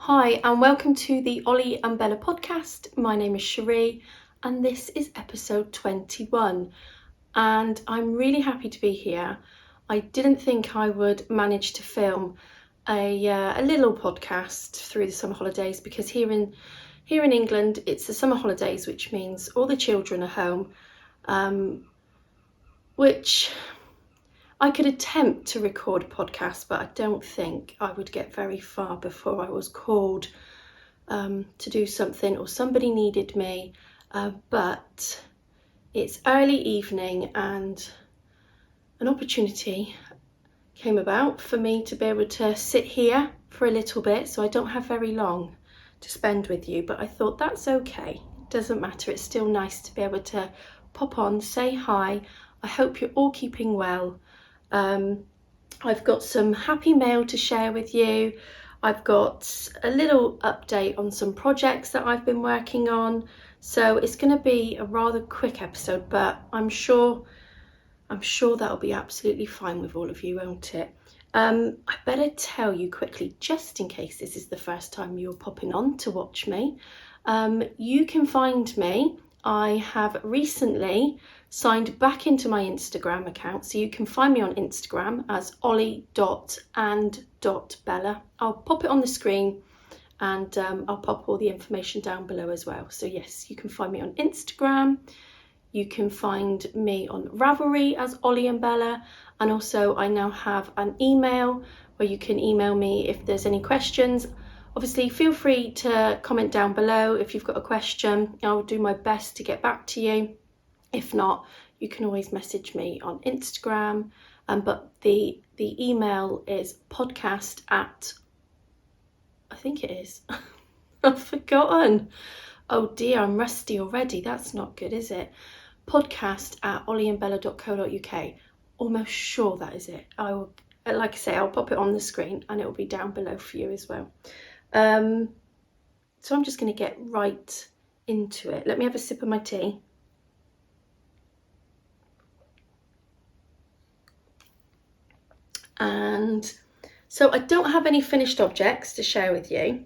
Hi and welcome to the Ollie and Bella podcast. My name is Cherie and this is episode 21 and I'm really happy to be here. I didn't think I would manage to film a little podcast through the summer holidays because here in England it's the summer holidays, which means all the children are home, which I could attempt to record a podcast, but I don't think I would get very far before I was called to do something or somebody needed me. But it's early evening and an opportunity came about for me to be able to sit here for a little bit, so I don't have very long to spend with you, but I thought that's okay. It doesn't matter. It's still nice to be able to pop on, say hi. I hope you're all keeping well. I've got some happy mail to share with you. I've got a little update on some projects that I've been working on. So it's going to be a rather quick episode, but I'm sure that'll be absolutely fine with all of you, won't it? I better tell you quickly, just in case this is the first time you're popping on to watch me, you can find me. I have recently signed back into my Instagram account, so you can find me on Instagram as ollie.and.bella. I'll pop it on the screen and I'll pop all the information down below as well. So yes, you can find me on Instagram. You can find me on Ravelry as Ollie and Bella, and also I now have an email where you can email me if there's any questions. Obviously, feel free to comment down below if you've got a question. I'll do my best to get back to you. If not, you can always message me on Instagram. But the email is podcast at, I think it is. I've forgotten. Oh dear, I'm rusty already. That's not good, is it? Podcast at ollieandbella.co.uk. Almost sure that is it. I will, like I say, I'll pop it on the screen and it will be down below for you as well. So I'm just going to get right into it. Let me have a sip of my tea. And so I don't have any finished objects to share with you,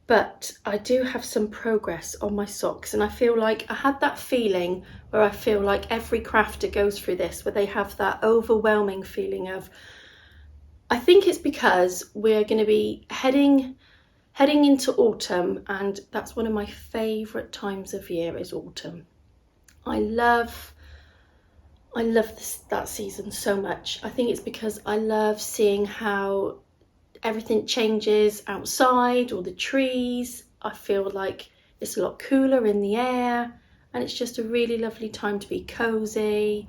but I do have some progress on my socks, and I feel like I had that feeling where I feel like every crafter goes through this, where they have that overwhelming feeling of, I think it's because we're going to be heading into autumn, and that's one of my favourite times of year is autumn. I love that season so much. I think it's because I love seeing how everything changes outside, all the trees. I feel like it's a lot cooler in the air and it's just a really lovely time to be cozy.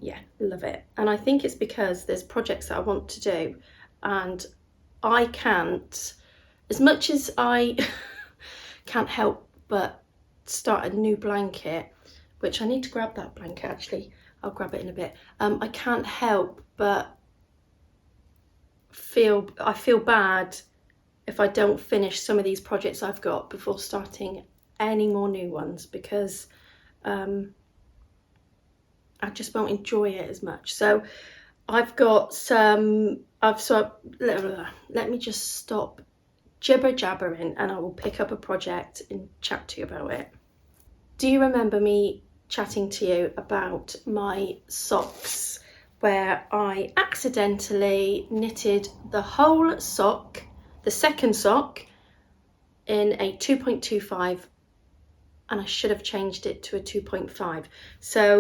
Yeah, love it. And I think it's because there's projects that I want to do and I can't, as much as I can't help but start a new blanket, which I need to grab that blanket actually. I'll grab it in a bit. I can't help but I feel bad if I don't finish some of these projects I've got before starting any more new ones, because I just won't enjoy it as much. So I've got some, let me just stop jibber jabbering and I will pick up a project and chat to you about it. Do you remember me chatting to you about my socks, where I accidentally knitted the whole sock, the second sock, in a 2.25, and I should have changed it to a 2.5. So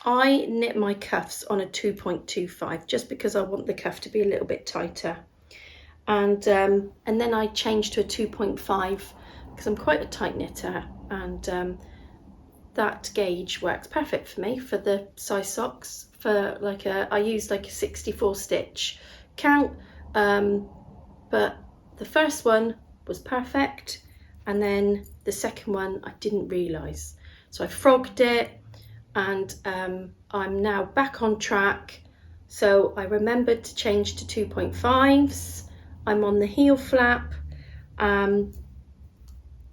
I knit my cuffs on a 2.25 just because I want the cuff to be a little bit tighter, and then I changed to a 2.5 because I'm quite a tight knitter, and that gauge works perfect for me for the size socks. For I used like a 64 stitch count, but the first one was perfect, and then the second one I didn't realise, so I frogged it, and I'm now back on track. So I remembered to change to 2.5s. I'm on the heel flap, and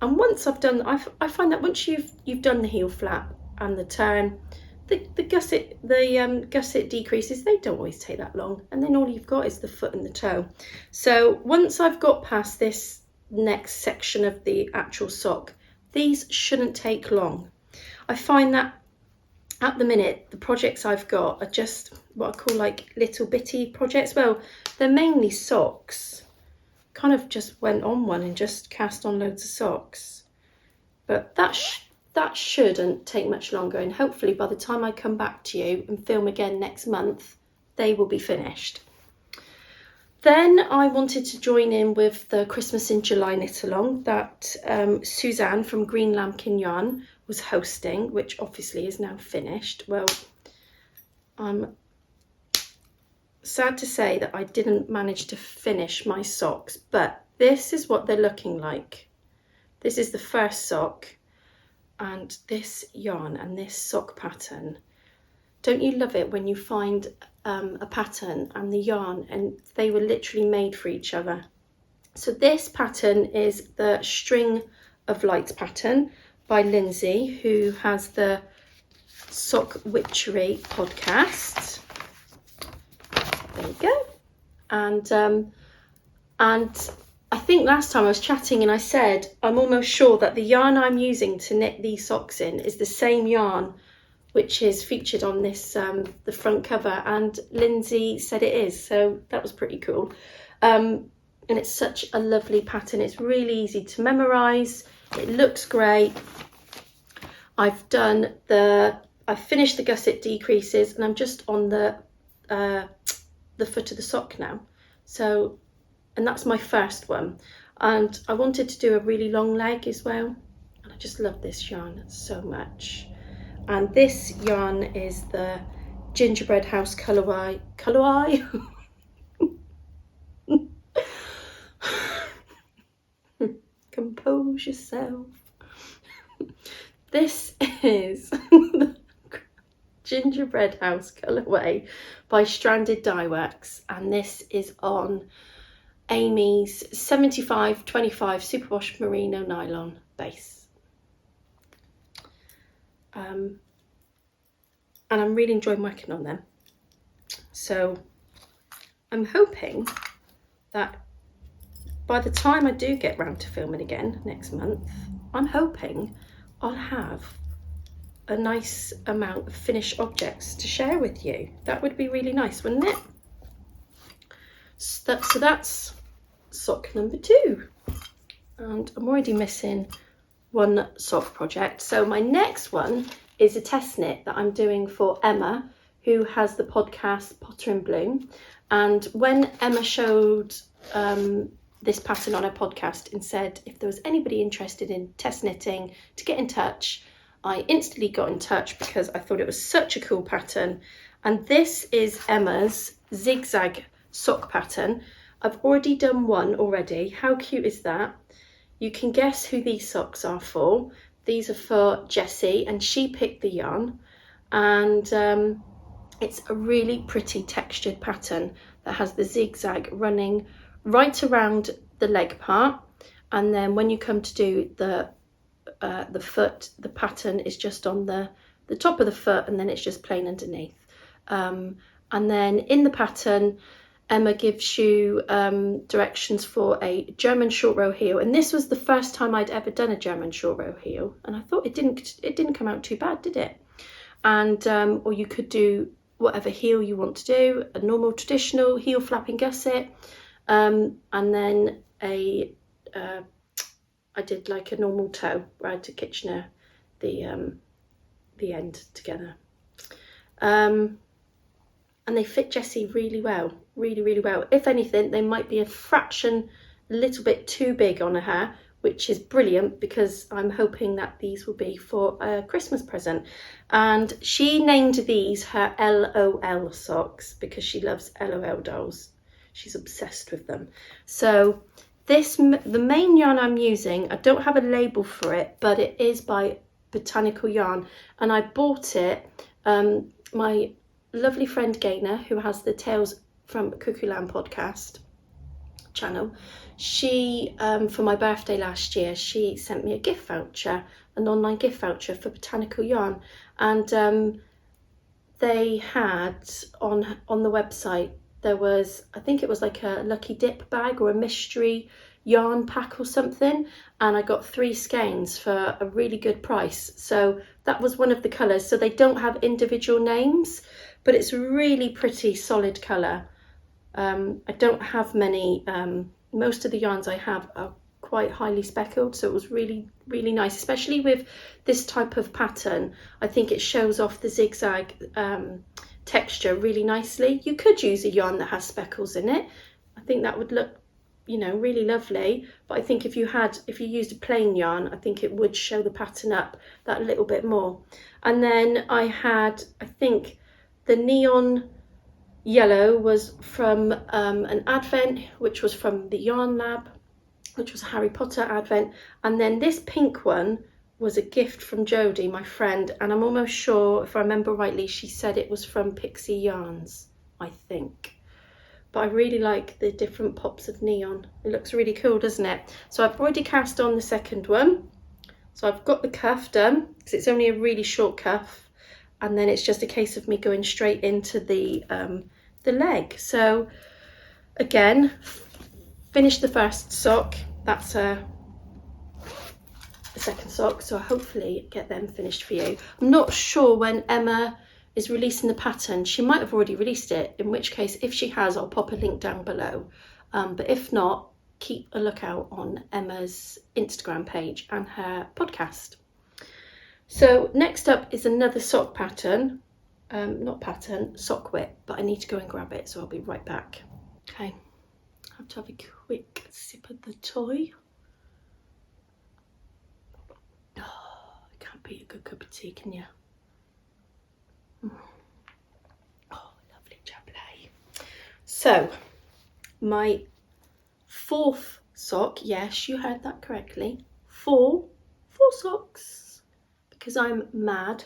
once I've done, I find that once you've done the heel flap and the turn, the gusset decreases, they don't always take that long, and then all you've got is the foot and the toe. So once I've got past this next section of the actual sock, these shouldn't take long. I find that at the minute the projects I've got are just what I call like little bitty projects. Well, they're mainly socks. Kind of just went on one and just cast on loads of socks, but that shouldn't take much longer, and hopefully by the time I come back to you and film again next month, they will be finished. Then I wanted to join in with the Christmas in July knit along that Suzanne from Green Lambkin Yarn was hosting, which obviously is now finished. Well, I'm sad to say that I didn't manage to finish my socks, but this is what they're looking like. This is the first sock. And this yarn and this sock pattern, don't you love it when you find a pattern and the yarn and they were literally made for each other? So this pattern is the String of Lights pattern by Lindsay, who has the Sock Witchery podcast. There you go. And I think last time I was chatting and I said I'm almost sure that the yarn I'm using to knit these socks in is the same yarn which is featured on this the front cover, and Lindsay said it is, so that was pretty cool. And it's such a lovely pattern. It's really easy to memorize. It looks great. I've finished the gusset decreases and I'm just on the foot of the sock now. So, and that's my first one, and I wanted to do a really long leg as well, and I just love this yarn so much. And this yarn is the Gingerbread House Colorway. Compose yourself. This is the Gingerbread House Colorway by Stranded Dye Works, and this is on Amy's 75-25 superwash merino nylon base. And I'm really enjoying working on them. So I'm hoping that by the time I do get round to filming again next month, I'm hoping I'll have a nice amount of finished objects to share with you. That would be really nice, wouldn't it? So that's sock number 2, and I'm already missing one sock project. So my next one is a test knit that I'm doing for Emma, who has the podcast Potter in Bloom. And when Emma showed this pattern on her podcast and said if there was anybody interested in test knitting to get in touch, I instantly got in touch because I thought it was such a cool pattern. And this is Emma's zigzag sock pattern. I've already done one already. How cute is that? You can guess who these socks are for. These are for Jessie, and she picked the yarn, and it's a really pretty textured pattern that has the zigzag running right around the leg part, and then when you come to do the foot, the pattern is just on the top of the foot, and then it's just plain underneath. And then in the pattern, Emma gives you directions for a German short row heel, and this was the first time I'd ever done a German short row heel, and I thought it didn't come out too bad, did it? And or you could do whatever heel you want to do, a normal traditional heel flapping gusset, and then I did like a normal toe where I had to Kitchener the end together. And they fit Jessie really well, really well. If anything, they might be a little bit too big on her, which is brilliant because I'm hoping that these will be for a Christmas present. And she named these her LOL socks because she loves LOL dolls. She's obsessed with them. So the main yarn I'm using, I don't have a label for it, but it is by Botanical Yarn, and I bought it. My lovely friend Gaynor, who has the Tales from Cuckoo Land podcast channel, she for my birthday last year, she sent me a gift voucher, an online gift voucher for Botanical Yarn, and they had on the website, there was, I think it was like a lucky dip bag or a mystery yarn pack or something, and I got 3 skeins for a really good price. So that was one of the colours. So they don't have individual names, but it's a really pretty solid colour. I don't have many, most of the yarns I have are quite highly speckled, so it was really, really nice, especially with this type of pattern. I think it shows off the zigzag texture really nicely. You could use a yarn that has speckles in it. I think that would look, you know, really lovely, but I think if you used a plain yarn, I think it would show the pattern up that little bit more. And then I had, I think the neon yellow was from an advent, which was from the Yarn Lab, which was a Harry Potter advent. And then this pink one was a gift from Jodie, my friend, and I'm almost sure, if I remember rightly, she said it was from Pixie Yarns, I think. But I really like the different pops of neon. It looks really cool, doesn't it? So I've already cast on the second one. So I've got the cuff done, because it's only a really short cuff, and then it's just a case of me going straight into the leg. So again, finish the first sock. That's the second sock, so hopefully get them finished for you. I'm not sure when Emma is releasing the pattern. She might have already released it, in which case, if she has, I'll pop a link down below. But if not, keep a lookout on Emma's Instagram page and her podcast. So next up is another sock pattern. Sock whip, but I need to go and grab it, so I'll be right back. Okay, I have to have a quick sip of the toy. Oh, it can't beat a good cup of tea, can you? Oh, lovely chapelet. So, my 4th sock, yes, you heard that correctly. Four socks, because I'm mad.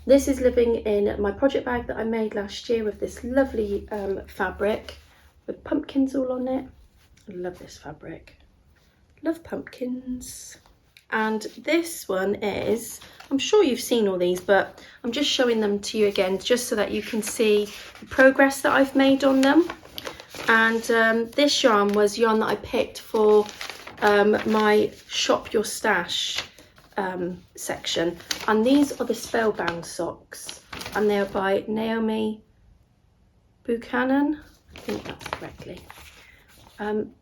This is living in my project bag that I made last year with this lovely fabric with pumpkins all on it. I love this fabric. Love pumpkins. And this one is, I'm sure you've seen all these, but I'm just showing them to you again, just so that you can see the progress that I've made on them. And this yarn was yarn that I picked for my Shop Your Stash section, and these are the Spellbound socks, and they are by Naomi Buchanan, I think that's correctly.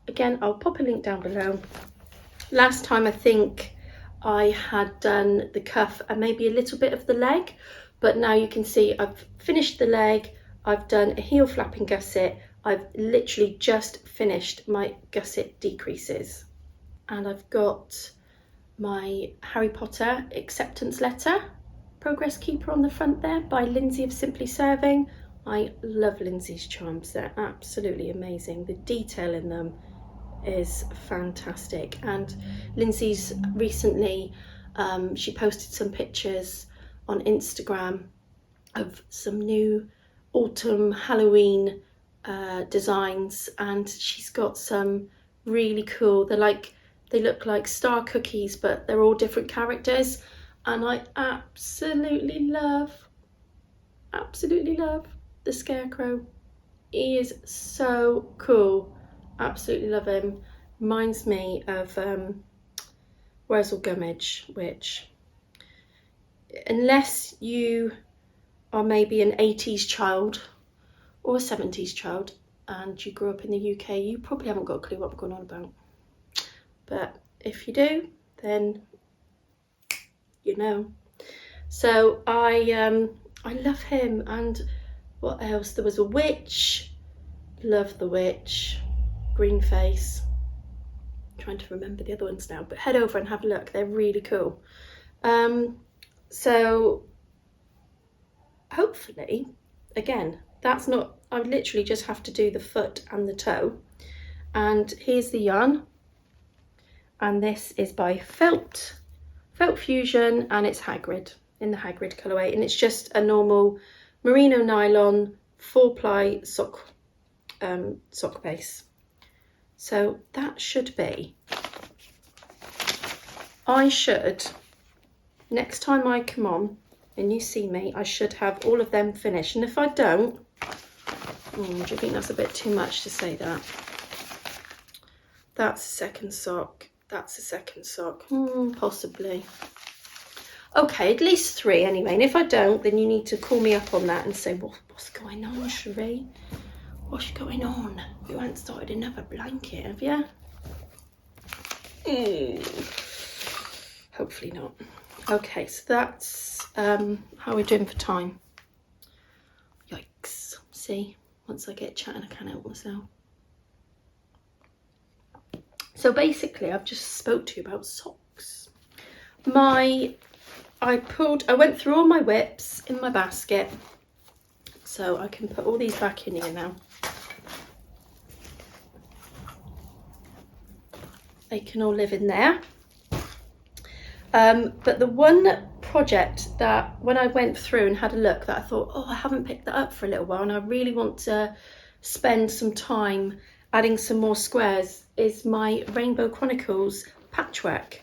Again, I'll pop a link down below. Last time I think I had done the cuff and maybe a little bit of the leg, but now you can see I've finished the leg, I've done a heel flapping gusset, I've literally just finished my gusset decreases, and I've got my Harry Potter acceptance letter progress keeper on the front there by Lindsay of Simply Serving. I love Lindsay's charms, they're absolutely amazing. The detail in them is fantastic, and Lindsay's recently she posted some pictures on Instagram of some new autumn Halloween designs, and she's got some really cool, they look like star cookies, but they're all different characters, and I absolutely love the Scarecrow. He is so cool, absolutely love him. Reminds me of Wurzel Gummidge, which, unless you are maybe an 80s child or a 70s child and you grew up in the UK, you probably haven't got a clue what I'm going on about. But if you do, then you know. So I love him. And what else? There was a witch. Love the witch. Green face. I'm trying to remember the other ones now, but head over and have a look. They're really cool. So hopefully, again, that's not, I literally just have to do the foot and the toe. And here's the yarn. And this is by Felt Fusion, and it's Hagrid, in the Hagrid colourway, and it's just a normal merino nylon 4-ply sock base. So that should be, I should, next time I come on, and you see me, I should have all of them finished. And if I don't, do you think that's a bit too much to say that? That's a second sock. That's a second sock. Possibly. Okay, at least 3 anyway. And if I don't, then you need to call me up on that and say, what's going on, Cherie? What's going on? You haven't started another blanket, have you? Hopefully not. Okay, so that's how we're doing for time. Yikes. See, once I get chatting, I can't help myself. So basically, I've just spoke to you about socks. I went through all my whips in my basket, so I can put all these back in here now. They can all live in there. But the one project that when I went through and had a look that I thought, I haven't picked that up for a little while and I really want to spend some time adding some more squares is my Rainbow Chronicles patchwork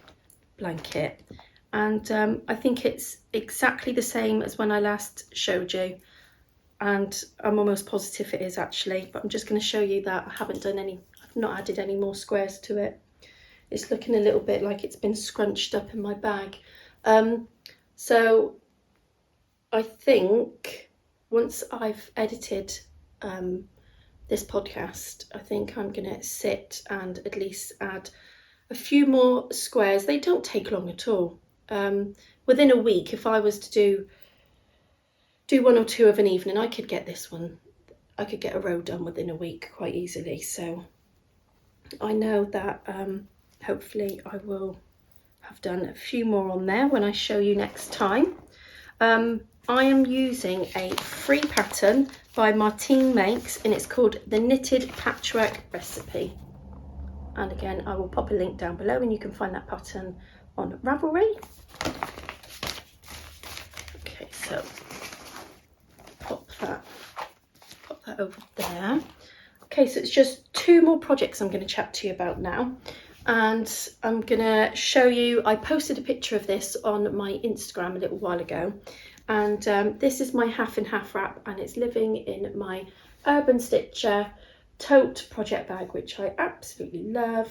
blanket. And I think it's exactly the same as when I last showed you. And I'm almost positive it is actually, but I'm just going to show you that I've not added any more squares to it. It's looking a little bit like it's been scrunched up in my bag. So I think once I've edited this podcast, I think I'm going to sit and at least add a few more squares. They don't take long at all. Within a week, if I was to do 1 or 2 of an evening, I could get a row done within a week quite easily. So I know that hopefully I will have done a few more on there when I show you next time. I am using a free pattern by Martine Makes, and it's called the Knitted Patchwork Recipe. And again, I will pop a link down below and you can find that pattern on Ravelry. Okay, so pop that over there. Okay, so it's just 2 more projects I'm going to chat to you about now. And I'm gonna show you, I posted a picture of this on my Instagram a little while ago, and this is my half and half wrap, and it's living in my Urban Stitcher tote project bag, which I absolutely love.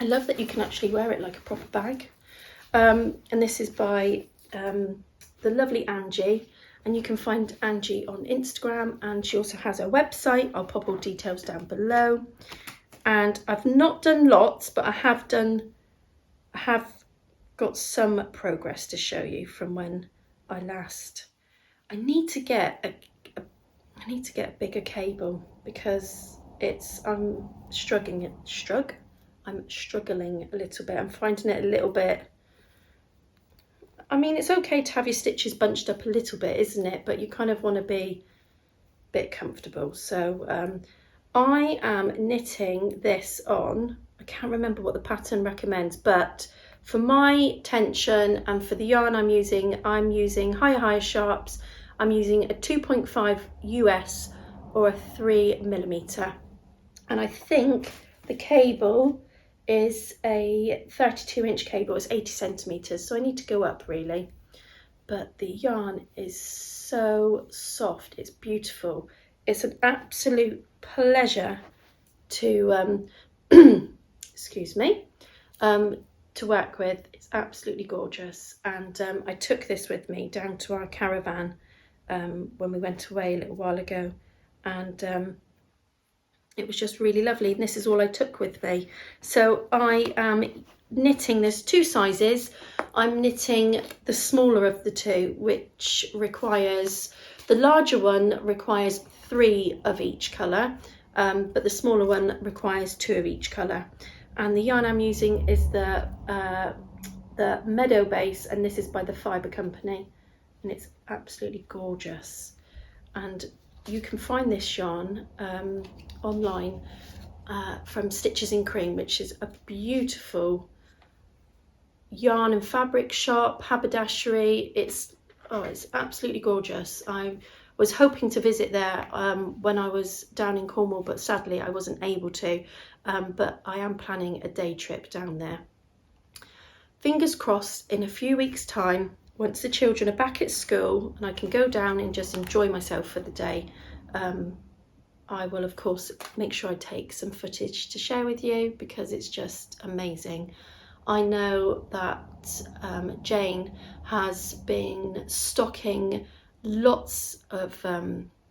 I love that you can actually wear it like a proper bag. And this is by the lovely Angie, and you can find Angie on Instagram, and she also has her website. I'll pop all details down below. And I've not done lots, but I have got some progress to show you from when I last. I need to get a bigger cable because I'm struggling a little bit. I'm finding it a little bit. I mean, it's okay to have your stitches bunched up a little bit, isn't it? But you kind of want to be a bit comfortable. So I am knitting this on, I can't remember what the pattern recommends, but for my tension and for the yarn I'm using higher sharps. I'm using a 2.5 US or a 3mm. And I think the cable is a 32-inch cable, it's 80 centimeters, so I need to go up really. But the yarn is so soft, it's beautiful. It's an absolute pleasure to excuse me, to work with. It's absolutely gorgeous, and I took this with me down to our caravan when we went away a little while ago, and it was just really lovely, and this is all I took with me. So I am knitting, there's 2 sizes. I'm knitting the smaller of the 2, which requires, the larger one requires 3 of each colour, but the smaller one requires 2 of each colour. And the yarn I'm using is the Meadow Base, and this is by the Fibre Company, and it's absolutely gorgeous. And you can find this yarn online from Stitches in Cream, which is a beautiful yarn and fabric shop, haberdashery. It's absolutely gorgeous. I was hoping to visit there when I was down in Cornwall, but sadly I wasn't able to, but I am planning a day trip down there. Fingers crossed, in a few weeks time once the children are back at school and I can go down and just enjoy myself for the day, I will of course make sure I take some footage to share with you, because it's just amazing. I know that Jane has been stocking lots of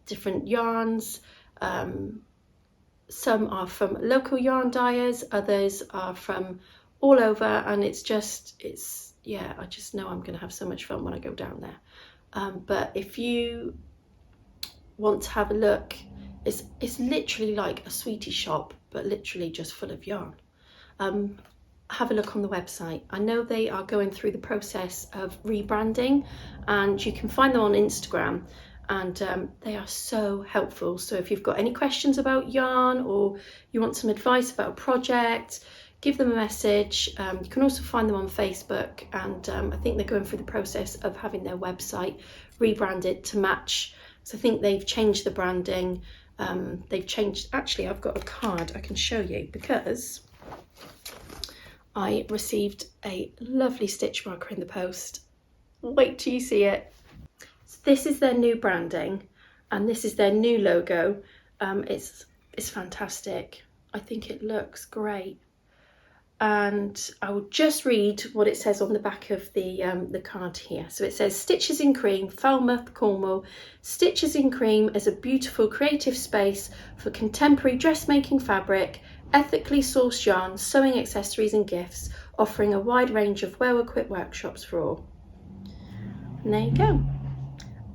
different yarns. Some are from local yarn dyers, others are from all over, and yeah, I just know I'm going to have so much fun when I go down there. But if you want to have a look, it's literally like a sweetie shop, but literally just full of yarn. Have a look on the website. I know they are going through the process of rebranding, and you can find them on Instagram, and they are so helpful. So if you've got any questions about yarn, or you want some advice about a project, give them a message. You can also find them on Facebook, and I think they're going through the process of having their website rebranded to match. So I think they've changed the branding. They've changed, actually I've got a card I can show you, because I received a lovely stitch marker in the post. Wait till you see it. So this is their new branding, and this is their new logo. It's fantastic. I think it looks great. And I will just read what it says on the back of the card here. So it says, Stitches in Cream, Falmouth, Cornwall. Stitches in Cream is a beautiful creative space for contemporary dressmaking fabric, ethically sourced yarns, sewing accessories and gifts, offering a wide range of well-equipped workshops for all. And there you go.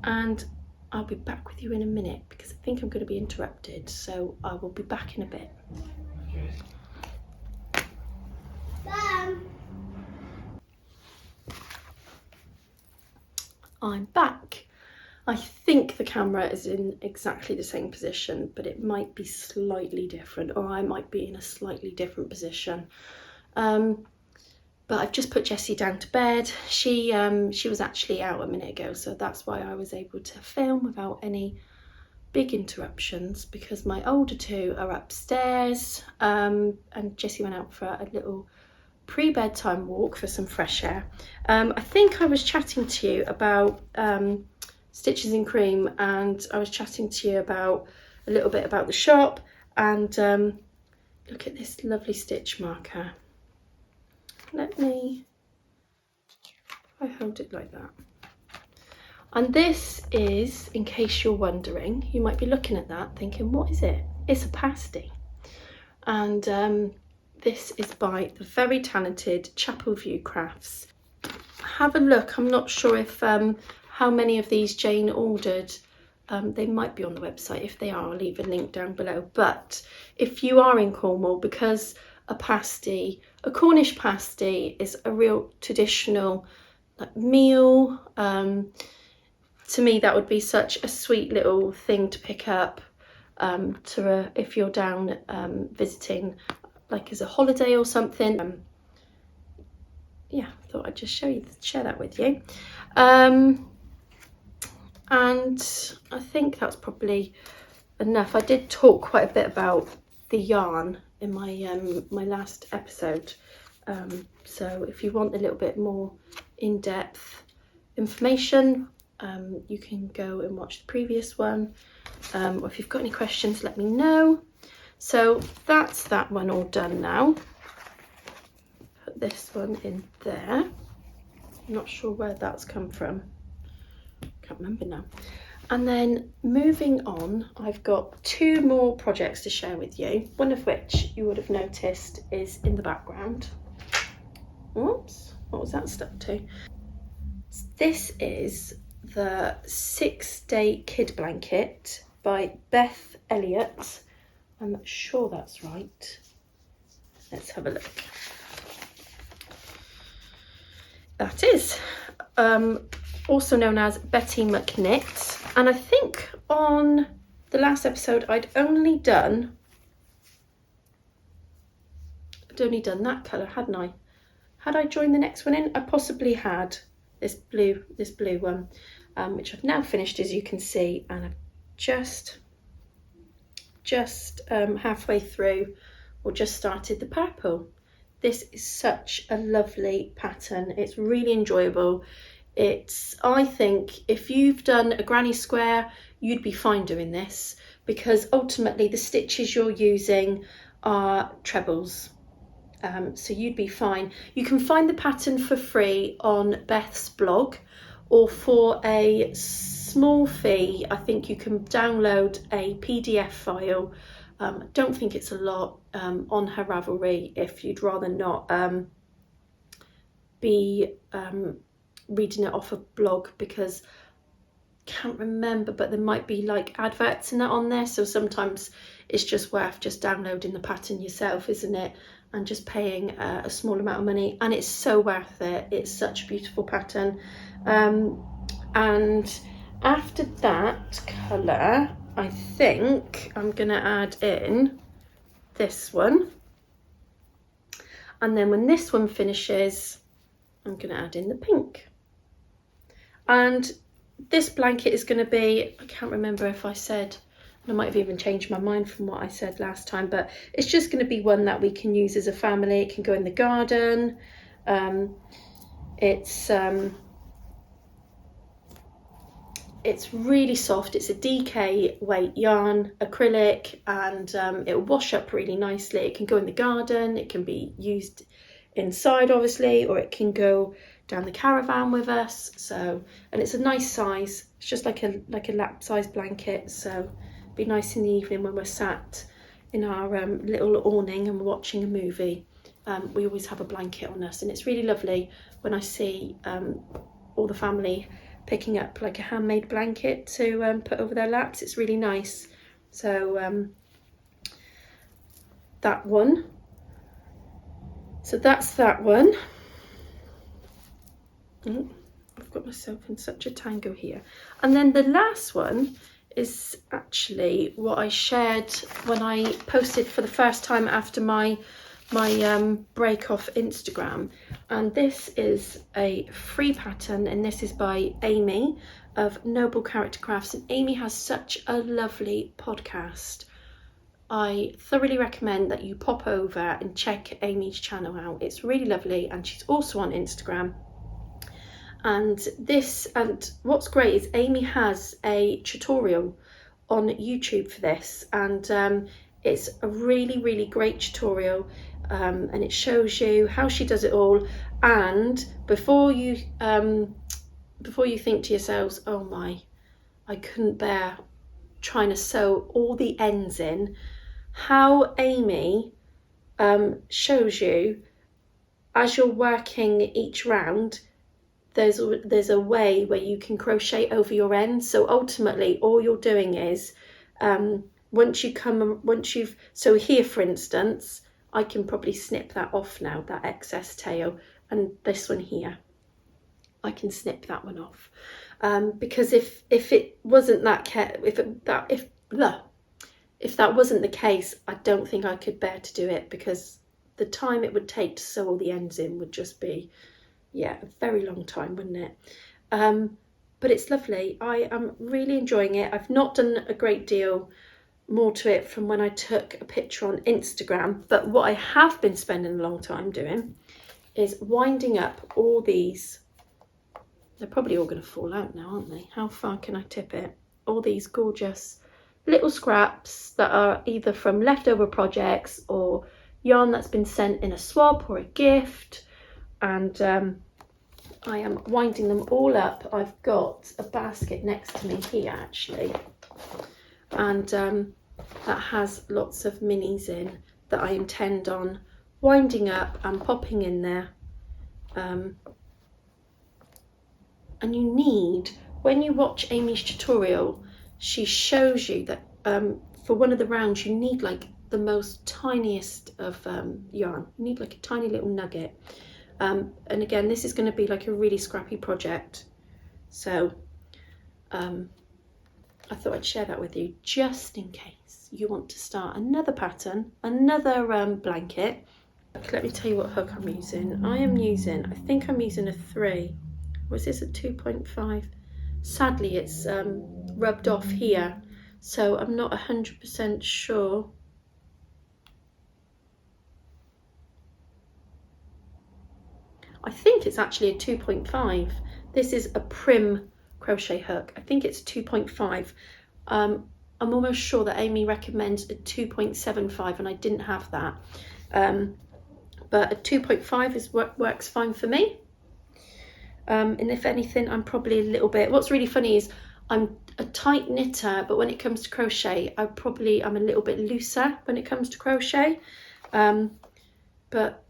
And I'll be back with you in a minute, because I think I'm going to be interrupted. So I will be back in a bit. I'm back. I think the camera is in exactly the same position, but it might be slightly different, or I might be in a slightly different position. But I've just put Jessie down to bed. She was actually out a minute ago, so that's why I was able to film without any big interruptions, because my older two are upstairs, and Jessie went out for a little pre-bedtime walk for some fresh air. I think I was chatting to you about Stitches in Cream, and I was chatting to you about a little bit about the shop, and look at this lovely stitch marker. Let me, if I hold it like that. And this is, in case you're wondering, you might be looking at that thinking, what is it? It's a pasty. And this is by the very talented Chapel View Crafts. Have a look. I'm not sure if how many of these Jane ordered. They might be on the website. If they are, I'll leave a link down below. But if you are in Cornwall, because a pasty, a Cornish pasty, is a real traditional meal. To me, that would be such a sweet little thing to pick up if you're down visiting, like as a holiday or something. Yeah, I thought I'd just share that with you. And I think that's probably enough. I did talk quite a bit about the yarn in my last episode. So if you want a little bit more in-depth information, you can go and watch the previous one. Or if you've got any questions, let me know. So that's that one all done now. Put this one in there. I'm not sure where that's come from. Can't remember now. And then moving on, I've got two more projects to share with you, one of which you would have noticed is in the background. Oops, what was that stuck to? This is the 6-Day Kid Blanket by Beth Elliott. I'm sure that's right. Let's have a look. That is also known as Betty McKnit, and I think on the last episode I'd only done that colour, hadn't I? Had I joined the next one in? I possibly had this blue one, which I've now finished, as you can see, and I've just halfway through, or just started the purple. This is such a lovely pattern. It's really enjoyable. I think if you've done a granny square, you'd be fine doing this, because ultimately the stitches you're using are trebles. So you'd be fine. You can find the pattern for free on Beth's blog, or for a small fee, I think you can download a PDF file. I don't think it's a lot, on her Ravelry, if you'd rather not be reading it off a blog, because I can't remember, but there might be like adverts and that on there, so sometimes it's just worth just downloading the pattern yourself, isn't it, and just paying a small amount of money, and it's so worth it. It's such a beautiful pattern. And after that colour, I think I'm gonna add in this one, and then when this one finishes, I'm gonna add in the pink. And this blanket is going to be, I can't remember if I said, I might have even changed my mind from what I said last time, but it's just going to be one that we can use as a family. It can go in the garden. It's really soft. It's a DK weight yarn, acrylic, and it'll wash up really nicely. It can go in the garden. It can be used inside, obviously, or it can go down the caravan with us. So, and it's a nice size. It's just like a lap size blanket, so be nice in the evening when we're sat in our little awning and we're watching a movie. We always have a blanket on us, and it's really lovely when I see all the family picking up like a handmade blanket to put over their laps. It's really nice. So that one. So that's that one. Oh, I've got myself in such a tango here. And then the last one is actually what I shared when I posted for the first time after my break off Instagram. And this is a free pattern, and this is by Amy of Noble Character Crafts. And Amy has such a lovely podcast. I thoroughly recommend that you pop over and check Amy's channel out. It's really lovely, and she's also on Instagram. And what's great is Amy has a tutorial on YouTube for this, and it's a really great tutorial, and it shows you how she does it all. And before you think to yourselves, oh my, I couldn't bear trying to sew all the ends in, how Amy shows you as you're working each round, there's a way where you can crochet over your ends. So ultimately all you're doing is so here for instance, I can probably snip that off now, that excess tail, and this one here, I can snip that one off, because if it wasn't if that wasn't the case, I don't think I could bear to do it, because the time it would take to sew all the ends in would just be, yeah, a very long time, wouldn't it? But it's lovely. I am really enjoying it. I've not done a great deal more to it from when I took a picture on Instagram, but what I have been spending a long time doing is winding up all these. They're probably all going to fall out now, aren't they? How far can I tip it? All these gorgeous little scraps that are either from leftover projects or yarn that's been sent in a swap or a gift, and I am winding them all up. I've got a basket next to me here actually, and that has lots of minis in that I intend on winding up and popping in there. And you need, when you watch Amy's tutorial, she shows you that for one of the rounds you need like the most tiniest of yarn. You need like a tiny little nugget. And again, this is going to be like a really scrappy project, so I thought I'd share that with you just in case you want to start another pattern, another blanket. Let me tell you what hook I'm using. I think I'm using a 3. Was this a 2.5? Sadly, it's rubbed off here, so I'm not 100% sure. I think it's actually a 2.5, This is a Prim crochet hook. I think it's 2.5. I'm almost sure that Amy recommends a 2.75 and I didn't have that. But a 2.5 is works fine for me. And if anything, I'm probably a little bit, what's really funny is I'm a tight knitter, but when it comes to crochet, I'm a little bit looser when it comes to crochet. But,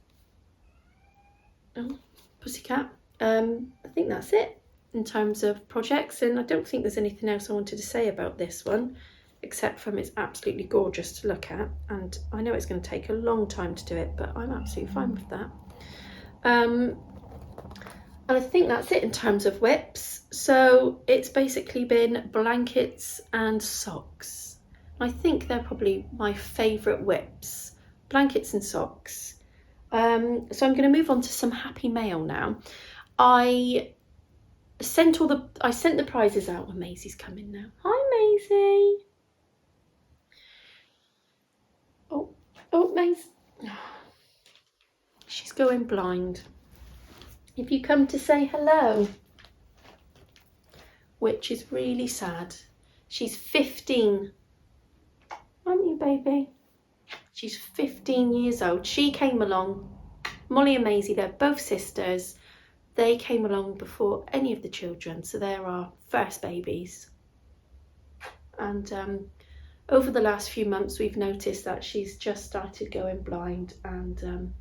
oh, pussycat. I think that's it in terms of projects, and I don't think there's anything else I wanted to say about this one, except from it's absolutely gorgeous to look at, and I know it's going to take a long time to do it, but I'm absolutely fine with that. And I think that's it in terms of whips. So it's basically been blankets and socks. I think they're probably my favourite whips, blankets and socks. So I'm going to move on to some happy mail now. I sent the prizes out when Maisie's coming now. Hi Maisie. Oh Maisie. She's going blind. If you come to say hello, which is really sad. She's 15, aren't you, baby? She's 15 years old. She came along, Molly and Maisie, they're both sisters. They came along before any of the children, so they're our first babies. And over the last few months, we've noticed that she's just started going blind and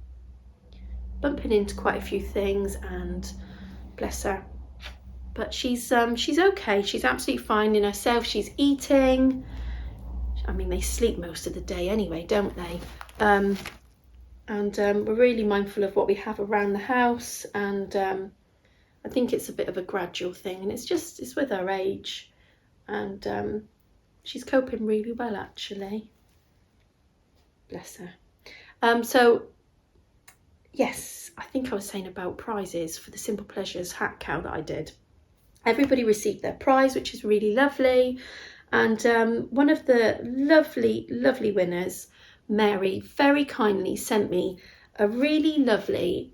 bumping into quite a few things, and bless her. But she's okay. She's absolutely fine in herself. She's eating. I mean, they sleep most of the day anyway, don't they? And we're really mindful of what we have around the house, and I think it's a bit of a gradual thing, and it's with her age, and she's coping really well actually. Bless her. So yes, I think I was saying about prizes for the Simple Pleasures hat cow that I did. Everybody received their prize, which is really lovely. And one of the lovely winners, Mary, very kindly sent me a really lovely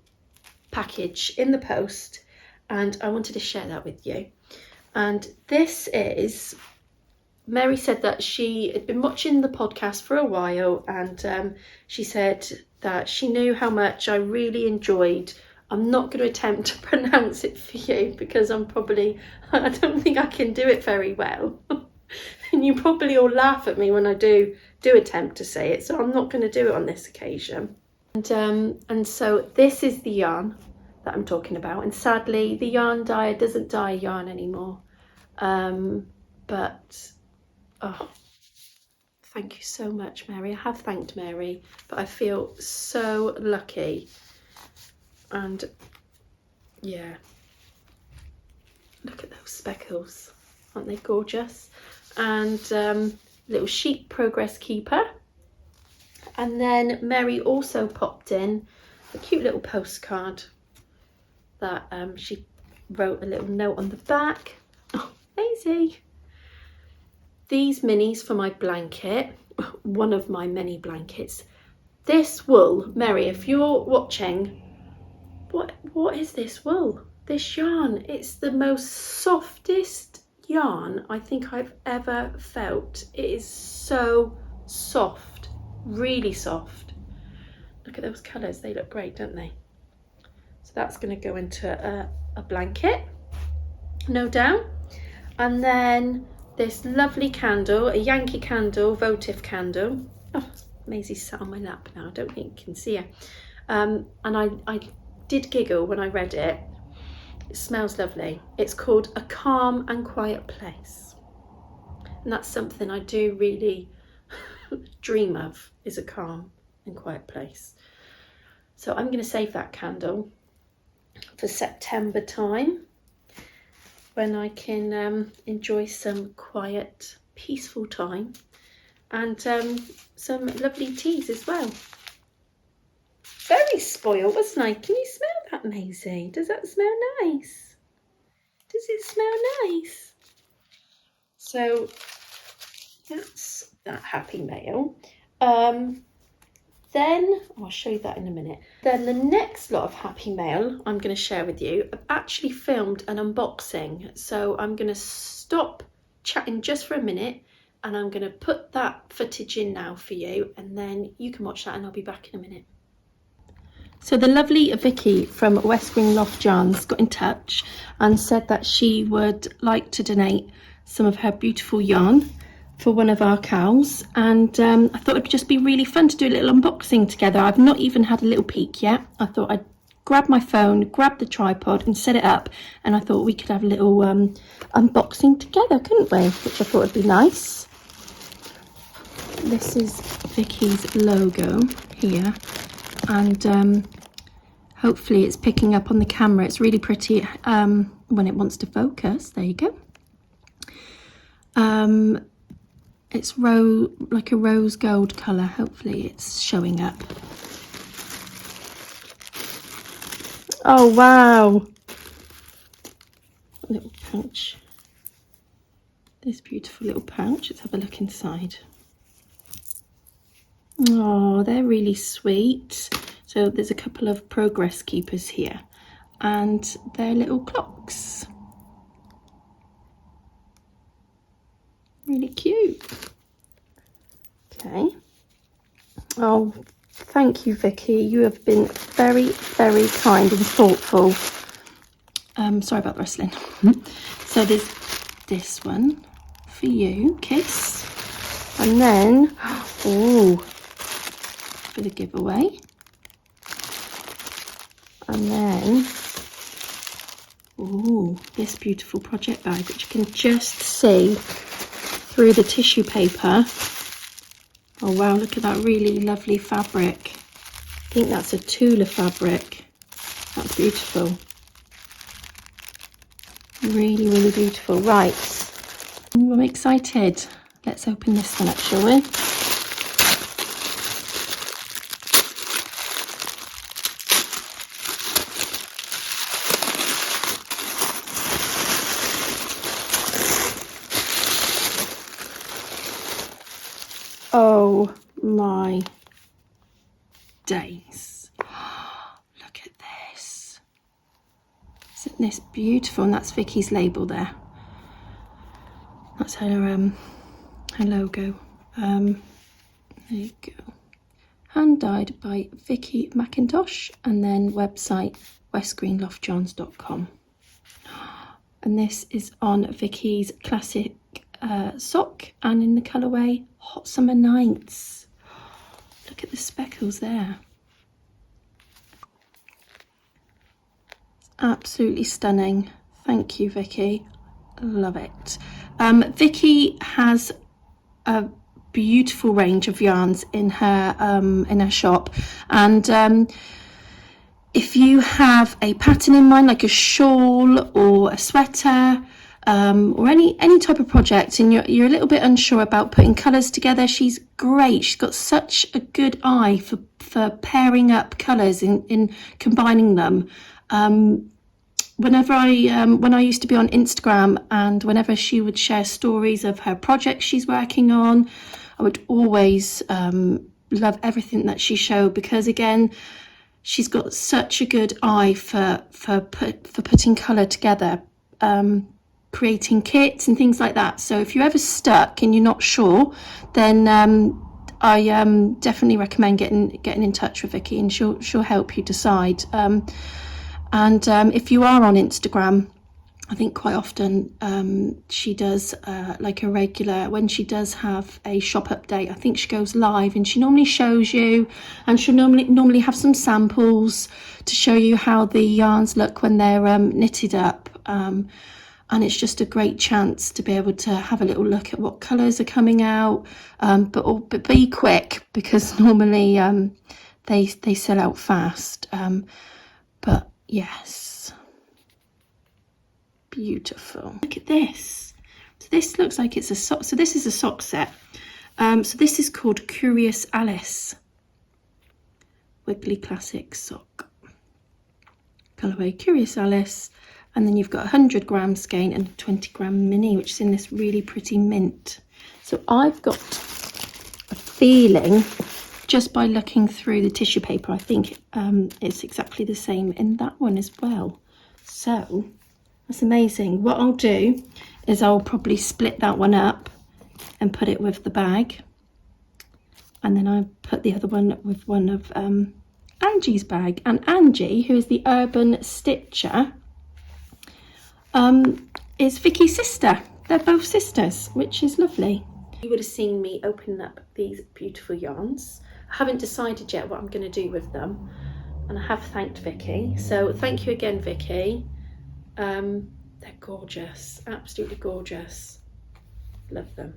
package in the post, and I wanted to share that with you. And this is, Mary said that she had been watching the podcast for a while, and she said that she knew how much I really enjoyed. I'm not going to attempt to pronounce it for you because I don't think I can do it very well. And you probably all laugh at me when I do attempt to say it, so I'm not going to do it on this occasion. And so this is the yarn that I'm talking about, and sadly the yarn dyer doesn't dye yarn anymore. But oh, thank you so much, Mary. I have thanked Mary, but I feel so lucky. And yeah, look at those speckles, aren't they gorgeous? And little sheep progress keeper. And then Mary also popped in a cute little postcard that she wrote a little note on the back. Oh, Maisie. These minis for my blanket, one of my many blankets. This wool, Mary, if you're watching, what is this wool? This yarn, it's the most softest yarn I think I've ever felt. It is so soft, really soft. Look at those colours, they look great, don't they? So that's going to go into a blanket, no doubt. And then this lovely candle, a Yankee Candle votive candle. Oh, Maisie's sat on my lap now, I don't think you can see her. And I did giggle when I read it. It smells lovely. It's called A Calm and Quiet Place. And that's something I do really dream of, is a calm and quiet place. So I'm going to save that candle for September time, when I can enjoy some quiet, peaceful time, and some lovely teas as well. Very spoiled, wasn't I? Can you smell that, Maisie? Does that smell nice? Does it smell nice? So that's that happy mail. then, I'll show you that in a minute. Then the next lot of happy mail I'm going to share with you, I've actually filmed an unboxing. So I'm going to stop chatting just for a minute and I'm going to put that footage in now for you, and then you can watch that and I'll be back in a minute. So the lovely Vicky from West Green Loft Yarns got in touch and said that she would like to donate some of her beautiful yarn for one of our cows, and I thought it'd just be really fun to do a little unboxing together. I've not even had a little peek yet. I thought I'd grab my phone, grab the tripod and set it up, and I thought we could have a little unboxing together, couldn't we? Which I thought would be nice. This is Vicky's logo here, and hopefully it's picking up on the camera. It's really pretty when it wants to focus. There you go. It's like a rose gold colour. Hopefully it's showing up. Oh wow, a little pouch. This beautiful little pouch. Let's have a look inside. Oh, they're really sweet. So there's a couple of progress keepers here, and they're little clocks. Really cute. Okay. Oh, thank you, Vicky. You have been very, very kind and thoughtful. Sorry about the rustling. So there's this one for you, Kiss. And then, oh, for the giveaway. And then, oh, this beautiful project bag, which you can just see through the tissue paper. Oh wow, look at that really lovely fabric. I think that's a Tula fabric. That's beautiful. Really, really beautiful. Right, I'm excited. Let's open this one up, shall we? Oh my days. Look at this. Isn't this beautiful? And that's Vicky's label there. That's her her logo. There you go. Hand dyed by Vicky McIntosh, and then website westgreenloftyarns.com. And this is on Vicky's classic sock, and in the colourway Hot Summer Nights. Look at the speckles there. It's absolutely stunning. Thank you, Vicky. Love it. Vicky has a beautiful range of yarns in her shop, and if you have a pattern in mind, like a shawl or a sweater, or any type of project, and you're a little bit unsure about putting colours together, she's great. She's got such a good eye for pairing up colours in combining them. Whenever when I used to be on Instagram, and whenever she would share stories of her projects she's working on, I would always love everything that she showed, because again, she's got such a good eye for putting colour together, creating kits and things like that. So if you're ever stuck and you're not sure, then I definitely recommend getting in touch with Vicky, and she'll help you decide. And if you are on Instagram, I think quite often she does like a regular, when she does have a shop update, I think she goes live and she normally shows you, and she'll normally have some samples to show you how the yarns look when they're knitted up. And it's just a great chance to be able to have a little look at what colours are coming out, but be quick, because normally they sell out fast. But yes, beautiful. Look at this. So this looks like it's a sock. So this is a sock set. So this is called Curious Alice Wiggly Classic Sock. Colourway Curious Alice. And then you've got 100 gram skein and a 20 gram mini, which is in this really pretty mint. So I've got a feeling, just by looking through the tissue paper, I think it's exactly the same in that one as well. So that's amazing. What I'll do is I'll probably split that one up and put it with the bag. And then I put the other one with one of Angie's bag. And Angie, who is the Urban Stitcher, is Vicky's sister. They're both sisters, which is lovely. You would have seen me opening up these beautiful yarns. I haven't decided yet what I'm going to do with them, and I have thanked Vicky. So thank you again, Vicky. They're gorgeous, absolutely gorgeous. Love them.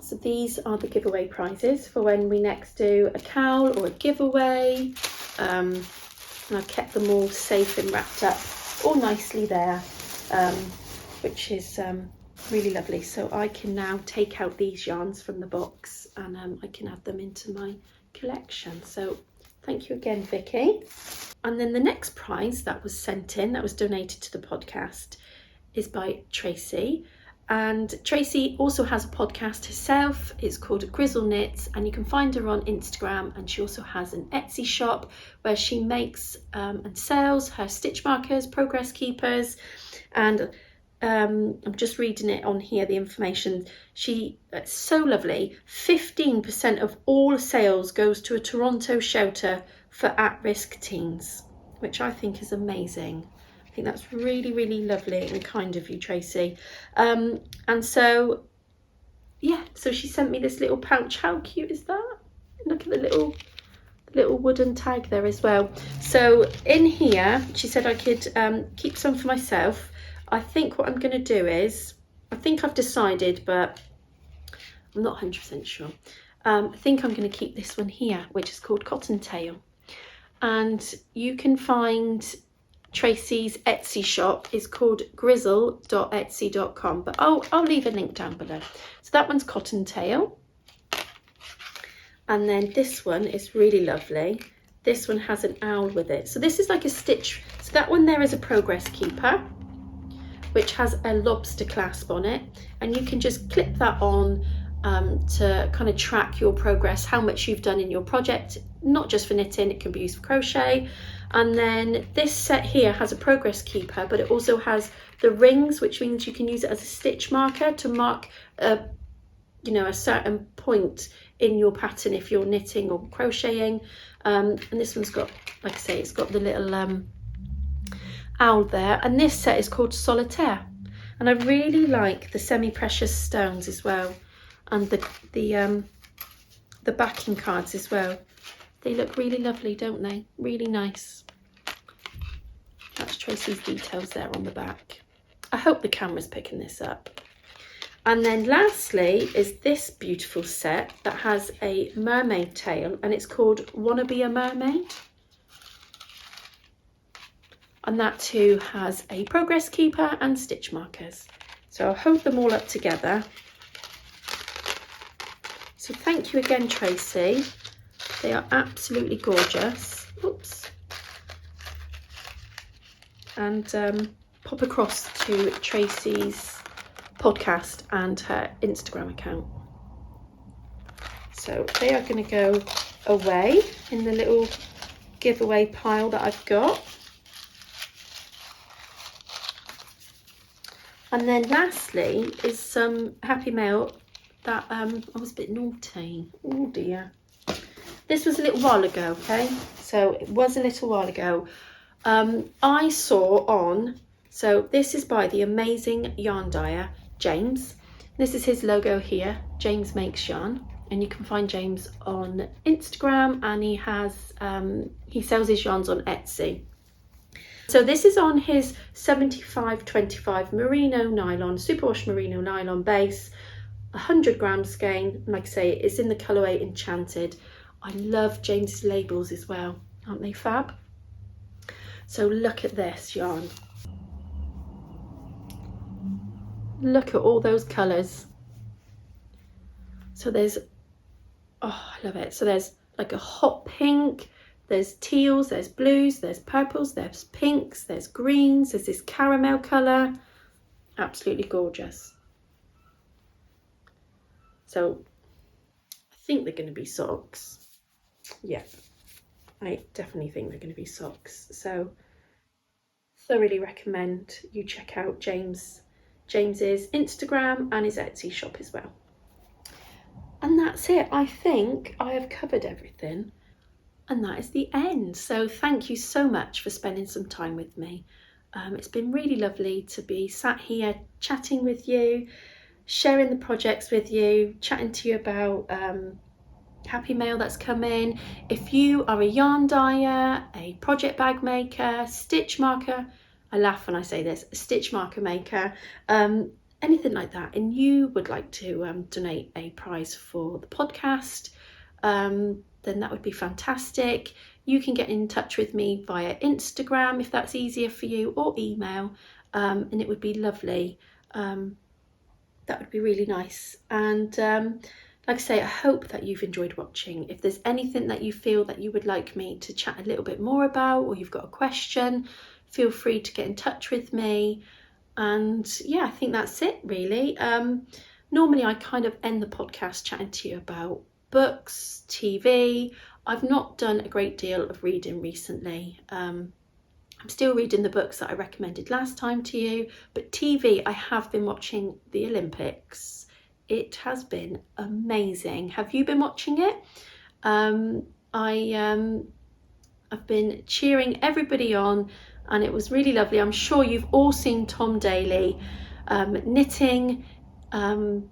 So these are the giveaway prizes for when we next do a cowl or a giveaway. And I've kept them all safe and wrapped up all nicely there, which is really lovely. So I can now take out these yarns from the box and I can add them into my collection. So thank you again, Vicky. And then the next prize that was sent in, that was donated to the podcast, is by Tracy. And Tracy also has a podcast herself. It's called Grizzle Knits, and you can find her on Instagram. And she also has an Etsy shop where she makes and sells her stitch markers, progress keepers. And I'm just reading it on here, the information. It's so lovely. 15% of all sales goes to a Toronto shelter for at-risk teens, which I think is amazing. I think that's really, really lovely and kind of you, Tracy. And so, yeah, so she sent me this little pouch. How cute is that? Look at the little wooden tag there as well. So in here, she said I could keep some for myself. I think what I'm going to do is, I think I've decided, but I'm not 100% sure. I think I'm going to keep this one here, which is called Cottontail. And you can find Tracy's Etsy shop is called grizzle.etsy.com, but I'll leave a link down below. So that one's Cottontail. And then this one is really lovely. This one has an owl with it. So this is like a stitch. So that one there is a progress keeper, which has a lobster clasp on it. And you can just clip that on to kind of track your progress, how much you've done in your project, not just for knitting, it can be used for crochet. And then this set here has a progress keeper, but it also has the rings, which means you can use it as a stitch marker to mark a certain point in your pattern if you're knitting or crocheting. And this one's got, like I say, it's got the little owl there. And this set is called Solitaire, and I really like the semi-precious stones as well, and the backing cards as well. They look really lovely, don't they? Really nice. That's Tracy's details there on the back. I hope the camera's picking this up. And then lastly is this beautiful set that has a mermaid tail, and it's called Wanna Be a Mermaid. And that too has a progress keeper and stitch markers. So I'll hold them all up together. So thank you again, Tracy. They are absolutely gorgeous. Oops. And pop across to Tracy's podcast and her Instagram account. So they are going to go away in the little giveaway pile that I've got. And then lastly is some happy mail that I was a bit naughty. Oh dear. This was a little while ago, okay? So it was a little while ago. I saw on, so this is by the amazing yarn dyer, James. This is his logo here, James Makes Yarn. And you can find James on Instagram, and he has, he sells his yarns on Etsy. So this is on his 75-25 merino nylon, superwash merino nylon base, 100 grams skein. Like I say, it's in the colourway Enchanted. I love James's labels as well, aren't they fab? So look at this yarn. Look at all those colours. So there's, oh, I love it. So there's like a hot pink, there's teals, there's blues, there's purples, there's pinks, there's greens, there's this caramel colour. Absolutely gorgeous. So I think they're going to be socks. Yeah, I definitely think they're going to be socks. So thoroughly recommend you check out James's Instagram and his Etsy shop as well. And that's it. I think I have covered everything, and that is the end. So thank you so much for spending some time with me. It's been really lovely to be sat here chatting with you, sharing the projects with you, chatting to you about happy mail that's come in. If you are a yarn dyer, a project bag maker, stitch marker, I laugh when I say this, a stitch marker maker, anything like that, and you would like to donate a prize for the podcast, then that would be fantastic. You can get in touch with me via Instagram if that's easier for you, or email, and it would be lovely. That would be really nice. And like I say, I hope that you've enjoyed watching. If there's anything that you feel that you would like me to chat a little bit more about, or you've got a question, feel free to get in touch with me. And yeah, I think that's it really. Normally I kind of end the podcast chatting to you about books, TV. I've not done a great deal of reading recently. I'm still reading the books that I recommended last time to you, but TV, I have been watching the Olympics. It has been amazing. Have you been watching it? I've been cheering everybody on, and it was really lovely. I'm sure you've all seen Tom Daley knitting,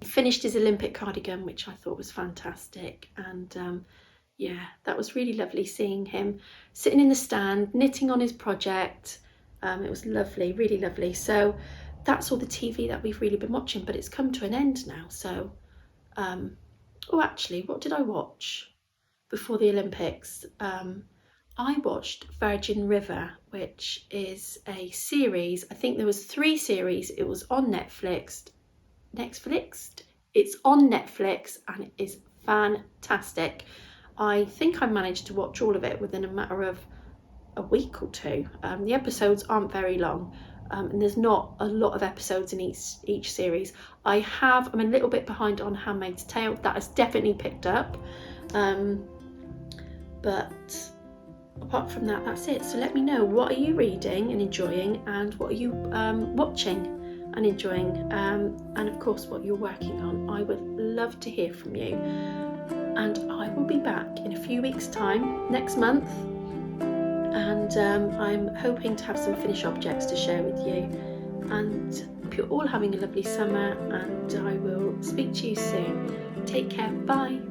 finished his Olympic cardigan, which I thought was fantastic. And yeah, that was really lovely seeing him sitting in the stand, knitting on his project. It was lovely, really lovely. So that's all the TV that we've really been watching, but it's come to an end now. So, oh, actually, what did I watch before the Olympics? I watched Virgin River, which is a series. I think there was 3 series. It was on Netflix. It's on Netflix, and it is fantastic. I think I managed to watch all of it within a matter of a week or 2. The episodes aren't very long, and there's not a lot of episodes in each series. I'm a little bit behind on Handmaid's Tale. That has definitely picked up, but apart from that, that's it. So let me know, what are you reading and enjoying, and what are you watching and enjoying, and of course what you're working on. I would love to hear from you, and I will be back in a few weeks' time, next month, and I'm hoping to have some finished objects to share with you. And hope you're all having a lovely summer, and I will speak to you soon. Take care. Bye.